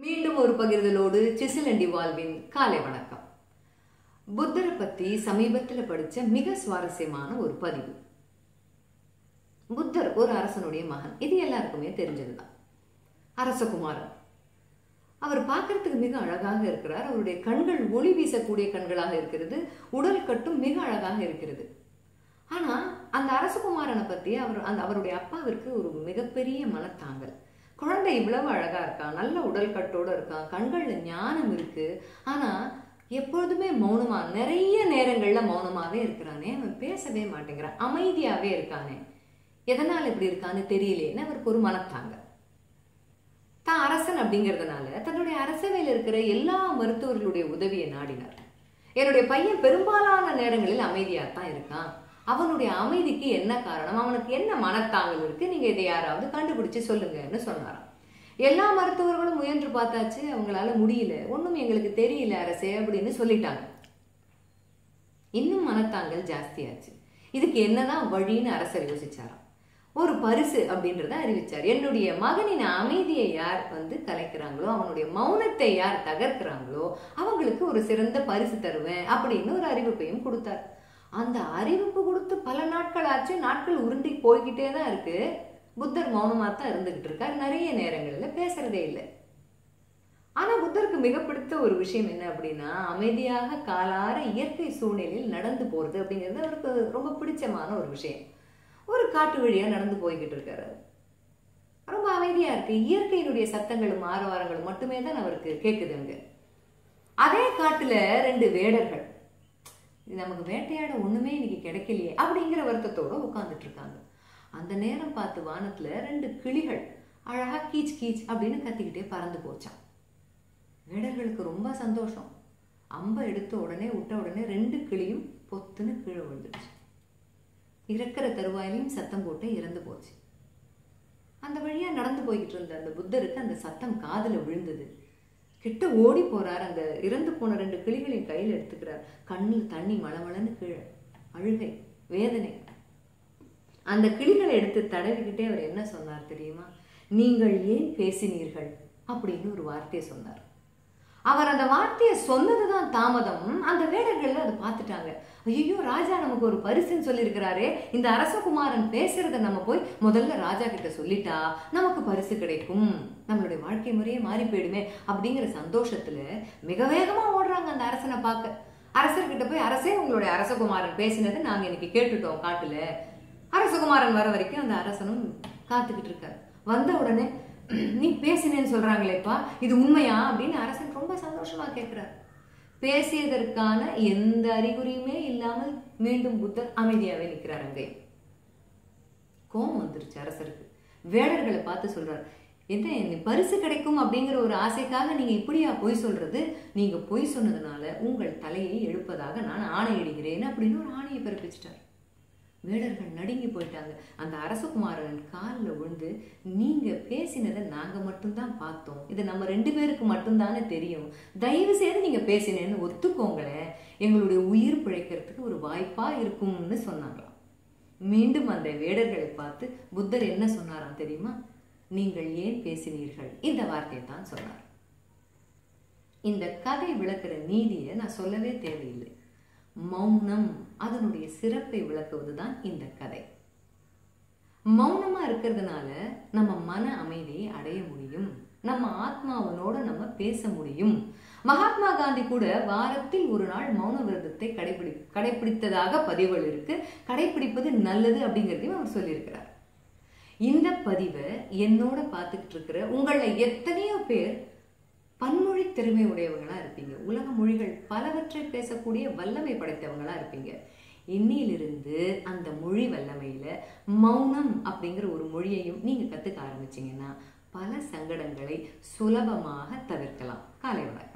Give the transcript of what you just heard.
மீண்டும் ஒரு பகிர்தலோடு சிசிலண்டி வாழ்வின் காலை வணக்கம். புத்தரை பத்தி சமீபத்தில் படிச்ச மிக சுவாரஸ்யமான ஒரு பதிவு. புத்தர் ஒரு அரசனுடைய மகன், இது எல்லாருக்குமே தெரிஞ்சதுதான். அரசகுமாரன். அவர் பார்க்கறதுக்கு மிக அழகாக இருக்கிறார். அவருடைய கண்கள் ஒளி வீசக்கூடிய கண்களாக இருக்கிறது. உடல் கட்டும் மிக அழகாக இருக்கிறது. ஆனா அந்த அரசகுமாரனை பத்தி அவருடைய அப்பாவிற்கு ஒரு மிகப்பெரிய மனத்தாங்கல். குழந்தை இவ்வளவு அழகா இருக்கான், நல்ல உடல் கட்டோட இருக்கான், கண்கள்ல ஞானம் இருக்கு, ஆனா எப்பொழுதுமே மௌனமா, நிறைய நேரங்கள்ல மௌனமாவே இருக்கிறானே, அவன் பேசவே மாட்டேங்கிறான், அமைதியாவே இருக்கானே, எதனால இப்படி இருக்கான்னு தெரியலேன்னு அவருக்கு ஒரு மனத்தாங்க. தான் அரசன் அப்படிங்கிறதுனால தன்னுடைய அரசவையில் இருக்கிற எல்லா மருத்துவர்களுடைய உதவியை நாடினார். என்னுடைய பையன் பெரும்பாலான நேரங்களில் அமைதியாத்தான் இருக்கான், அவனுடைய அமைதிக்கு என்ன காரணம், அவனுக்கு என்ன மனத்தாங்கல் இருக்கு, நீங்க இதை யாராவது கண்டுபிடிச்சு சொல்லுங்கன்னு சொன்னாராம். எல்லா மருத்துவர்களும் முயன்று பார்த்தாச்சு, அவங்களால முடியல, ஒண்ணும் எங்களுக்கு தெரியல அரசே அப்படின்னு சொல்லிட்டாங்க. இன்னும் மனத்தாங்கல் ஜாஸ்தியாச்சு. இதுக்கு என்னதான் வழின்னு அரசர் யோசிச்சாராம். ஒரு பரிசு அப்படின்றத அறிவிச்சார். என்னுடைய மகனின் அமைதியை யார் கலைக்கிறாங்களோ, அவனுடைய மௌனத்தை யார் தகர்க்கிறாங்களோ அவங்களுக்கு ஒரு சிறந்த பரிசு தருவேன் அப்படின்னு ஒரு அறிவிப்பையும் கொடுத்தார். அந்த அறிவிப்பு கொடுத்து பல நாட்கள் ஆச்சு. நாட்கள் உருண்டி போய்கிட்டே தான் இருக்கு. புத்தர் மௌனமா தான் இருந்துகிட்டு இருக்கார். நிறைய நேரங்கள்ல பேசுறதே இல்லை. ஆனா புத்தருக்கு மிக பிடித்த ஒரு விஷயம் என்ன அப்படின்னா, அமைதியாக காலார இயற்கை சூழ்நிலையில் நடந்து போறது அப்படிங்கிறது அவருக்கு ரொம்ப பிடிச்சமான ஒரு விஷயம். ஒரு காட்டு வழியா நடந்து போய்கிட்டு இருக்காரு. ரொம்ப அமைதியா இருக்கு. இயற்கையினுடைய சத்தங்களும் ஆரவாரங்களும் மட்டுமே தான் அவருக்கு கேட்குது. அங்க அதே காட்டுல ரெண்டு வேடர்கள், நமக்கு வேட்டையாட ஒண்ணுமே இன்னைக்கு கிடைக்கலையே அப்படிங்கிற வருத்தத்தோட உட்கார்ந்துட்டு இருக்காங்க. அந்த நேரம் பார்த்து வானத்துல ரெண்டு கிளிகள் அழகா கீச் கீச் அப்படின்னு கத்திக்கிட்டே பறந்து போச்சான். வேடர்களுக்கு ரொம்ப சந்தோஷம். அம்பை எடுத்த உடனே விட்ட உடனே ரெண்டு கிளியும் பொத்துன்னு கீழே விழுந்துடுச்சு. இறக்கிற தருவாயிலையும் சத்தம் போட்டு இறந்து போச்சு. அந்த வழியா நடந்து போய்கிட்டு இருந்த அந்த புத்தருக்கு அந்த சத்தம் காதுல விழுந்தது. கிட்ட ஓடி போறார். அந்த இறந்து போன ரெண்டு கிளிகளையும் கையில் எடுத்துக்கிறார். கண்ணில் தண்ணி மளமளன்னு கீழே, அழுகை, வேதனை. அந்த கிளிகளை எடுத்து தடவிக்கிட்டே அவர் என்ன சொன்னார் தெரியுமா? நீங்கள் ஏன் பேசினீர்கள் அப்படின்னு ஒரு வார்த்தையை சொன்னார். அவர் அந்த வார்த்தையை சொன்னதுதான் தாமதம். அந்த வேடர்கள் அதை பார்த்துட்டாங்க. ஐயோ, ராஜா நமக்கு ஒரு பரிசுன்னு சொல்லியிருக்கிறாரே, இந்த அரசகுமாரன் பேசுறத நம்ம போய் முதல்ல ராஜா கிட்ட சொல்லிட்டா நமக்கு பரிசு கிடைக்கும், நம்மளுடைய வாழ்க்கை முறையே மாறி போயிடுமே அப்படிங்கிற சந்தோஷத்துல மிக வேகமா ஓடுறாங்க அந்த அரசனை பார்க்க. அரசர்கிட்ட போய், அரசே உங்களுடைய அரசகுமாரன் பேசினது நாங்க இன்னைக்கு கேட்டுட்டோம் காட்டுல. அரசகுமாரன் வர வரைக்கும் அந்த அரசனும் காத்துக்கிட்டு இருக்காரு. வந்த உடனே, நீ பேசினேன்னு சொல்றாங்களேப்பா, இது உண்மையா அப்படின்னு அரசன் ரொம்ப சந்தோஷமா கேட்கிறார். பேசியதற்கான எந்த அறிகுறியுமே இல்லாமல் மீண்டும் புத்தர் அமைதியாவே நிற்கிறார். அங்கே கோபம் வந்துருச்சு அரசருக்கு. வேடர்களை பார்த்து சொல்றார், என்ன பரிசு கிடைக்கும் அப்படிங்கிற ஒரு ஆசைக்காக நீங்க இப்படியா பொய் சொல்றது? நீங்க பொய் சொன்னதுனால உங்கள் தலையை எடுப்பதாக நான் ஆணையிடுகிறேன் அப்படின்னு ஒரு ஆணையை பிறப்பிச்சிட்டார். வேடர்கள் நடுங்கி போயிட்டாங்க. அந்த அரசகுமாரன் காலில் விழுந்து, நீங்க பேசினதை நாங்க மட்டும்தான் பார்த்தோம், இது நம்ம ரெண்டு பேருக்கு மட்டும்தானே தெரியும், தயவு செய்து நீங்க பேசினேன்னு ஒத்துக்கோங்களேன், எங்களுடைய உயிர் பிழைக்கிறதுக்கு ஒரு வாய்ப்பா இருக்கும்னு சொன்னாங்களாம். மீண்டும் அந்த வேடர்களை பார்த்து புத்தர் என்ன சொன்னாராம் தெரியுமா? நீங்கள் ஏன் பேசினீர்கள், இந்த வார்த்தையை தான் சொன்னார். இந்த கதை விளக்குற நீதியை நான் சொல்லவே தேவையில்லை. மௌனம் அதனுடைய சிறப்பை விளக்குவதுதான் இந்த கதை. மௌனமா இருக்கிறதுனால நம்ம மன அமைதியை அடைய முடியும், நம்ம ஆத்மாவனோட நம்ம பேச முடியும். மகாத்மா காந்தி கூட வாரத்தில் ஒரு நாள் மௌன விரதத்தை கடைபிடித்ததாக பதிவுகள் இருக்கு. கடைபிடிப்பது நல்லது அப்படிங்கிறதையும் அவர் சொல்லியிருக்கிறார். இந்த பதிவை என்னோட பார்த்துக்கிட்டு இருக்கிற உங்கள எத்தனையோ பேர் பன்மொழி திறமை உடையவங்களா இருப்பீங்க. உலக மொழிகள் பலவற்றை பேசக்கூடிய வல்லமை படைத்தவங்களா இருப்பீங்க. இன்னிலிருந்து அந்த மொழி வல்லமையில மௌனம் அப்படிங்கிற ஒரு மொழியையும் நீங்க கத்துக்க ஆரம்பிச்சீங்கன்னா பல சங்கடங்களை சுலபமாக தவிர்க்கலாம். காலை வணக்கம்.